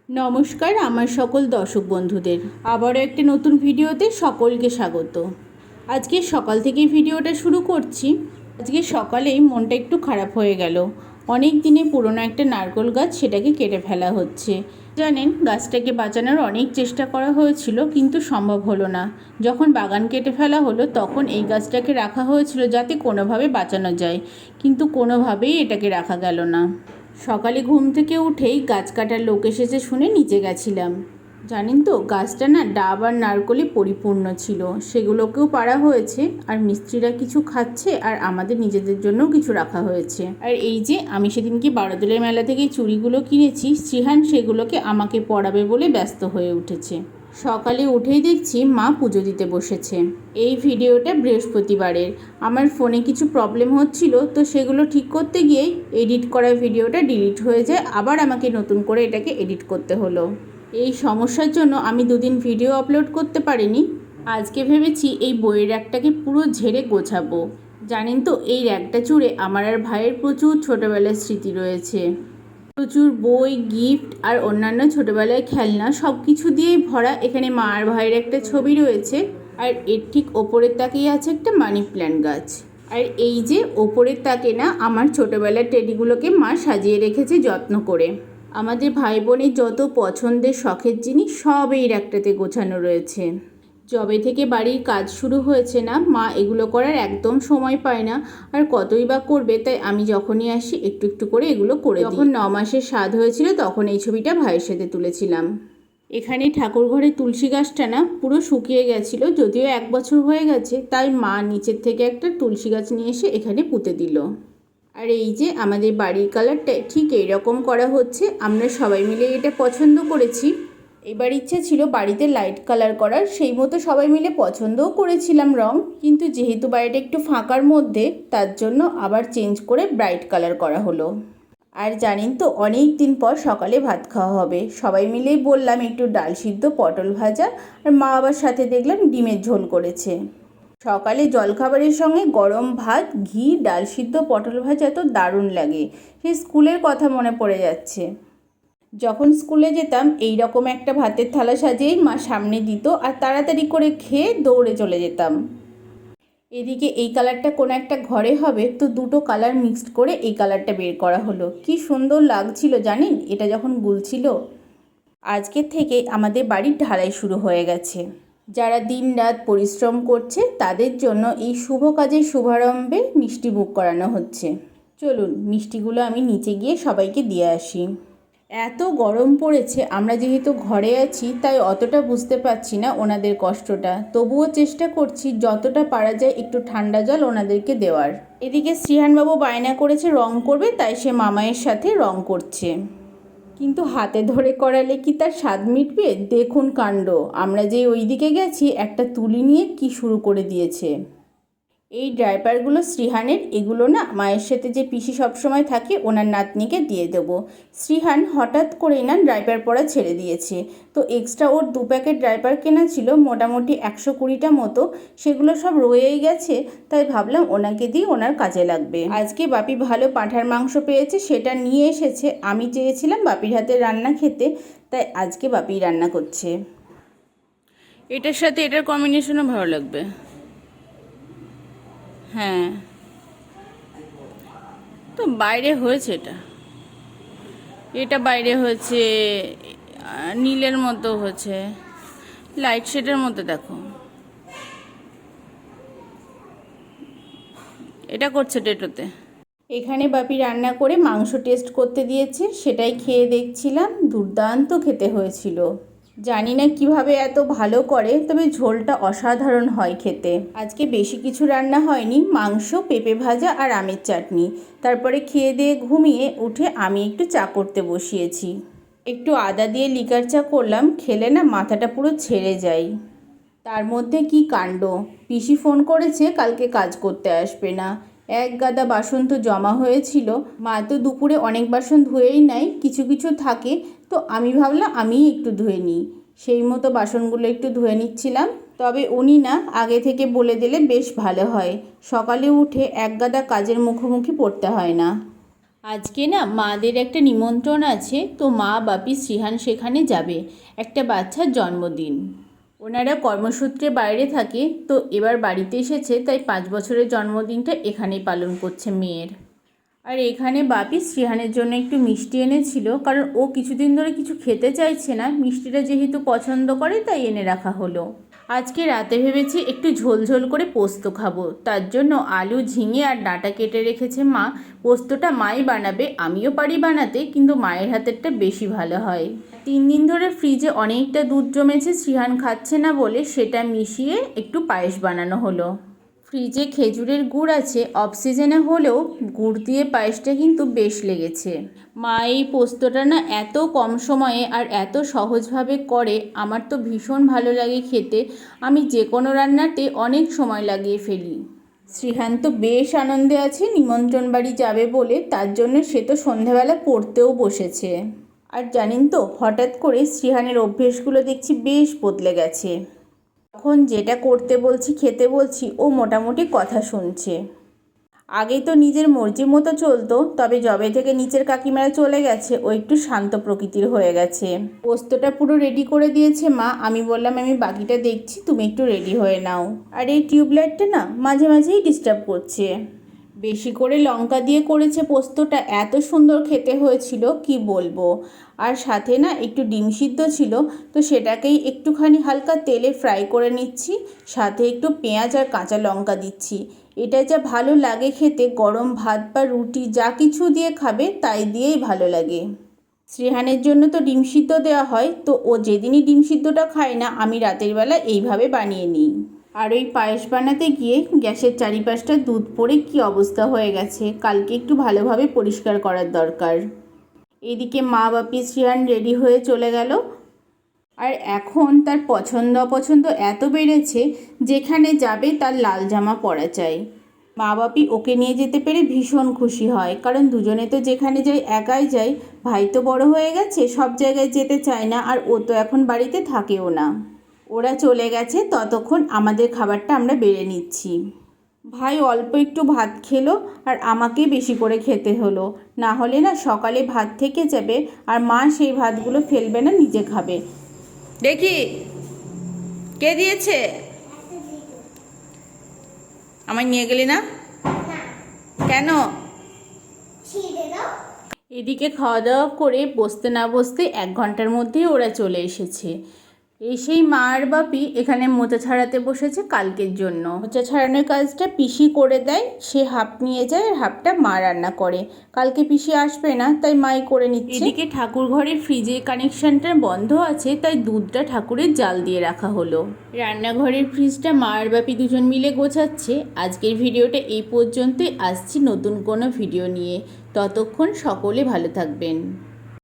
নমস্কার আমার সকল দর্শক বন্ধুদের আবারও একটি নতুন ভিডিওতে সকলকে স্বাগত। আজকে সকাল থেকেই ভিডিওটা শুরু করছি। আজকে সকালেই মনটা একটু খারাপ হয়ে গেল। অনেক দিনে পুরনো একটা নারকেল গাছ, সেটাকে কেটে ফেলা হচ্ছে। জানেন, গাছটাকে বাঁচানোর অনেক চেষ্টা করা হয়েছিল, কিন্তু সম্ভব হলো না। যখন বাগান কেটে ফেলা হলো তখন এই গাছটাকে রাখা হয়েছিল যাতে কোনোভাবে বাঁচানো যায়, কিন্তু কোনোভাবেই এটাকে রাখা গেল না। সকালে ঘুম থেকে উঠেই গাছ কাটার লোক এসেছে শুনে নিচে গেছিলাম। জানেন তো, গাছটা না ডাব আর নারকলে পরিপূর্ণ ছিল। সেগুলোকেও পাড়া হয়েছে, আর মিস্ত্রিরা কিছু খাচ্ছে, আর আমাদের নিজেদের জন্যও কিছু রাখা হয়েছে। আর এই যে আমি সেদিনকে বারোদলের মেলা থেকে চুড়িগুলো কিনেছি, শ্রীহান সেগুলোকে আমাকে পরাবে বলে ব্যস্ত হয়ে উঠেছে। সকালে উঠেই দেখছি মা পুজো দিতে বসেছে। এই ভিডিওটা বৃহস্পতিবারের। আমার ফোনে কিছু প্রবলেম হচ্ছিল, তো সেগুলো ঠিক করতে গিয়েই এডিট করা ভিডিওটা ডিলিট হয়ে যায়। আবার আমাকে নতুন করে এটাকে এডিট করতে হলো। এই সমস্যার জন্য আমি দুদিন ভিডিও আপলোড করতে পারিনি। আজকে ভেবেছি এই বইয়ের র্যাকটাকে পুরো ঝেড়ে গোছাবো। জানেন তো, এই র্যাকটা জুড়ে আমার আর ভাইয়ের প্রচুর ছোটোবেলার স্মৃতি রয়েছে। প্রচুর বই, গিফট আর অন্যান্য ছোটোবেলায় খেলনা সব কিছু দিয়েই ভরা। এখানে মা আর ভাইয়ের একটা ছবি রয়েছে, আর এর ঠিক ওপরের তাকেই আছে একটা মানি প্ল্যান্ট গাছ। আর এই যে ওপরের তাকে না, আমার ছোটোবেলার টেডিগুলোকে মা সাজিয়ে রেখেছে যত্ন করে। আমাদের ভাই বোনের যত পছন্দের শখের জিনিস সব এই র্যাকটাতে গোছানো রয়েছে। যবে থেকে বাড়ির কাজ শুরু হয়েছে না, মা এগুলো করার একদম সময় পায় না। আর কতই বা করবে, তাই আমি যখনই আসি একটু একটু করে এগুলো করে দিই। যখন 9 মাসের স্বাদ হয়েছিল তখন এই ছবিটা ভাইয়ের সাথে তুলেছিলাম। এখানে ঠাকুর ঘরে তুলসী গাছটা না পুরো শুকিয়ে গেছিল, যদিও 1 বছর হয়ে গেছে, তাই মা নিচের থেকে একটা তুলসী গাছ নিয়ে এসে এখানে পুঁতে দিল। আর এই যে আমাদের বাড়ির কালারটা ঠিক এইরকম করা হচ্ছে। আমরা সবাই মিলে এটা পছন্দ করেছি। এবার ইচ্ছা ছিল বাড়িতে লাইট কালার করার, সেই মতো সবাই মিলে পছন্দও করেছিলাম রং, কিন্তু যেহেতু বাড়িটা একটু ফাঁকার মধ্যে, তার জন্য আবার চেঞ্জ করে ব্রাইট কালার করা হলো। আর জানেন তো, অনেক দিন পর সকালে ভাত খাওয়া হবে। সবাই মিলেই বললাম একটু ডাল সিদ্ধ, পটল ভাজা, আর মা আবার সাথে দেখলাম ডিমের ঝোল করেছে। সকালে জলখাবারের সঙ্গে গরম ভাত, ঘি, ডাল সিদ্ধ, পটল ভাজা তো দারুণ লাগে। সেই স্কুলের কথা মনে পড়ে যাচ্ছে। যখন স্কুলে যেতাম এই রকম একটা ভাতের থালা সাজিয়েই মা সামনে দিত, আর তাড়াতাড়ি করে খেয়ে দৌড়ে চলে যেতাম। এদিকে এই কালারটা কোনো একটা ঘরে হবে, তো দুটো কালার মিক্সড করে এই কালারটা বের করা হলো। কি সুন্দর লাগছিল জানেন এটা যখন গুলছিল। আজকের থেকে আমাদের বাড়ির ঢালাই শুরু হয়ে গেছে। যারা দিনরাত পরিশ্রম করছে তাদের জন্য এই শুভ কাজের শুভারম্ভে মিষ্টি বুক করানো হচ্ছে। চলুন মিষ্টিগুলো আমি নিচে গিয়ে সবাইকে দিয়ে আসি। এত গরম পড়েছে, আমরা যেহেতু ঘরে আছি তাই অতটা বুঝতে পারছি না ওনাদের কষ্টটা। তবুও চেষ্টা করছি যতটা পারা যায় একটু ঠান্ডা জল ওনাদেরকে দেওয়ার। এদিকে শ্রীহানবাবু বায়না করেছে রং করবে, তাই সে মামায়ের সাথে রং করছে। কিন্তু হাতে ধরে করালে কি তার স্বাদ মিটবে? দেখুন কাণ্ড। আমরা যে ওই দিকে গেছি, একটা তুলি নিয়ে কি শুরু করে দিয়েছে। এই ডাইপারগুলো শ্রীহানের, এগুলো না মায়ের সাথে যে পিসি সবসময় থাকে ওনার নাতনিকে দিয়ে দেবো। শ্রীহান হঠাৎ করেই না ডাইপার পরা ছেড়ে দিয়েছে, তো এক্সট্রা ওর 2 প্যাকেট ডাইপার কেনা ছিল, মোটামুটি 120টা মতো। সেগুলো সব রয়েই গেছে, তাই ভাবলাম ওনাকে দিয়ে ওনার কাজে লাগবে। আজকে বাপি ভালো পাঁঠার মাংস পেয়েছে, সেটা নিয়ে এসেছে। আমি চেয়েছিলাম বাপির হাতে রান্না খেতে, তাই আজকে বাপি রান্না করছে। এটার সাথে এটার কম্বিনেশনও ভালো লাগবে। হ্যাঁ, তো বাইরে হয়েছে এটা, এটা বাইরে হয়েছে, নীলের মতো হয়েছে, লাইট শেডের মতো। দেখো এটা করছে টেটোতে। এখানে বাপি রান্না করে মাংস টেস্ট করতে দিয়েছে, সেটাই খেয়ে দেখছিলাম। দুর্দান্ত খেতে হয়েছিল। জানি না কিভাবে এত ভালো করে, তবে ঝোলটা অসাধারণ হয় খেতে। আজকে বেশি কিছু রান্না হয়নি, মাংস, পেঁপে ভাজা আর আমের চাটনি। তারপরে খেয়ে দিয়ে ঘুমিয়ে উঠে আমি একটু চা করতে বসিয়েছি। একটু আদা দিয়ে লিকার চা করলাম, খেলে না মাথাটা পুরো ছেড়ে যায়। তার মধ্যে কি কাণ্ড, পিসি ফোন করেছে কালকে কাজ করতে আসবে না। এক গাদা বাসন তো জমা হয়েছিল। মা তো দুপুরে অনেক বাসন ধুয়েই নেয়, কিছু কিছু থাকে, তো আমি ভাবলাম আমিই একটু ধুয়ে নিই। সেই মতো বাসনগুলো একটু ধুয়ে নিচ্ছিলাম। তবে উনি না আগে থেকে বলে দিলে বেশ ভালো হয়, সকালে উঠে এক গাদা কাজের মুখোমুখি পড়তে হয় না। আজকে না মাদের একটা নিমন্ত্রণ আছে, তো মা বাপি শ্রীহান সেখানে যাবে, একটা বাচ্চার জন্মদিন। ওনারা কর্মসূত্রে বাইরে থাকে, তো এবার বাড়িতে এসেছে, তাই 5 বছরের জন্মদিনটা এখানেই পালন করছে মেয়ের। আর এখানে বাপি শ্রীহানের জন্য একটু মিষ্টি এনেছিল, কারণ ও কিছুদিন ধরে কিছু খেতে চাইছে না, মিষ্টিটা যেহেতু পছন্দ করে তাই এনে রাখা হলো। আজকে রাতে ভেবেছি একটু ঝোলঝোল করে পোস্ত খাবো, তার জন্য আলু, ঝিঙে আর ডাঁটা কেটে রেখেছে মা। পোস্তটা মাই বানাবে, আমিও পারি বানাতে, কিন্তু মায়ের হাতেরটা বেশি ভালো হয়। 3 দিন ধরে ফ্রিজে অনেকটা দুধ জমেছে, শ্রীহান খাচ্ছে না বলে সেটা মিশিয়ে একটু পায়েস বানানো হলো। ফ্রিজে খেজুরের গুড় আছে, অফ সিজনে হলেও গুড় দিয়ে পায়েসটা কিন্তু বেশ লেগেছে। মা এই পোস্তটা না এত কম সময়ে আর এত সহজভাবে করে, আমার তো ভীষণ ভালো লাগে খেতে। আমি যে কোনো রান্নাতে অনেক সময় লাগিয়ে ফেলি। শ্রীহান তো বেশ আনন্দে আছে নিমন্ত্রণ বাড়ি যাবে বলে, তার জন্য সে তো সন্ধ্যাবেলা পড়তেও বসেছে। আর জানেন তো, হঠাৎ করে শ্রীহানের অভ্যেসগুলো দেখছি বেশ বদলে গেছে। এখন যেটা করতে বলছি, খেতে বলছি, ও মোটামুটি কথা শুনছে। আগে তো নিজের মর্জি মতো চলতো, তবে যবে থেকে নিচের কাকিমারা চলে গেছে ও একটু শান্ত প্রকৃতির হয়ে গেছে। পোস্তটা পুরো রেডি করে দিয়েছে মা, আমি বললাম আমি বাকিটা দেখছি, তুমি একটু রেডি হয়ে নাও। আর এই টিউবলাইটটা না মাঝে মাঝেই ডিস্টার্ব করছে। বেশি করে লঙ্কা দিয়ে করেছে পোস্তটা, এত সুন্দর খেতে হয়েছিল কি বলবো। আর সাথে না একটু ডিম সিদ্ধ ছিল, তো সেটাকেই একটুখানি হালকা তেলে ফ্রাই করে নিচ্ছি, সাথে একটু পেঁয়াজ আর কাঁচা লঙ্কা দিচ্ছি। এটা যা ভালো লাগে খেতে, গরম ভাত বা রুটি যা কিছু দিয়ে খাবে তাই দিয়েই ভালো লাগে। শ্রীহানের জন্য তো ডিম সিদ্ধ দেওয়া হয়, তো ও যেদিনই ডিম সিদ্ধটা খায় না, আমি রাতের বেলা এইভাবে বানিয়ে নিই। আর ওই পায়েস বানাতে গিয়ে গ্যাসের চারিপাশটা দুধ পড়ে কি অবস্থা হয়ে গেছে, কালকে একটু ভালোভাবে পরিষ্কার করার দরকার। এদিকে মা বাপি শ্রীহান রেডি হয়ে চলে গেল। আর এখন তার পছন্দ অপছন্দ এত বেড়েছে, যেখানে যাবে তার লাল জামা পরা চাই। মা বাপি ওকে নিয়ে যেতে পেরে ভীষণ খুশি হয়, কারণ দুজনে তো যেখানে যাই একাই যাই। ভাই তো বড় হয়ে গেছে, সব জায়গায় যেতে চায় না, আর ও তো এখন বাড়িতে থাকেও না। ওরা চলে গেছে, ততক্ষণ আমাদের খাবারটা আমরা বেড়ে নিচ্ছি। ভাই অল্প একটু ভাত খেলো, আর আমাকে বেশি করে খেতে হলো, না হলে না সকালে ভাত থেকে যাবে, আর মা সেই ভাতগুলো ফেলবে না, নিজে খাবে। দেখি কে দিয়েছে, আমায় নিয়ে গেলি না কেন? এদিকে খাওয়া দাওয়া করে বসতে না বসতে 1 ঘন্টার মধ্যেই ওরা চলে এসেছে। এসেই মা আর বাপি এখানে মোচা ছাড়াতে বসেছে কালকের জন্য। মোচা ছাড়ানোর কাজটা পিসি করে দেয়, সে হাফ নিয়ে যায় আর হাফটা মা রান্না করে। কালকে পিসি আসবে না, তাই মাই করে নিচ্ছে। এদিকে ঠাকুর ঘরের ফ্রিজের কানেকশানটা বন্ধ আছে, তাই দুধটা ঠাকুরের জাল দিয়ে রাখা হলো। রান্নাঘরের ফ্রিজটা মা আর বাপি দুজন মিলে গোছাচ্ছে। আজকের ভিডিওটা এই পর্যন্তই, আসছি নতুন কোনো ভিডিও নিয়ে। ততক্ষণ সকলে ভালো থাকবেন।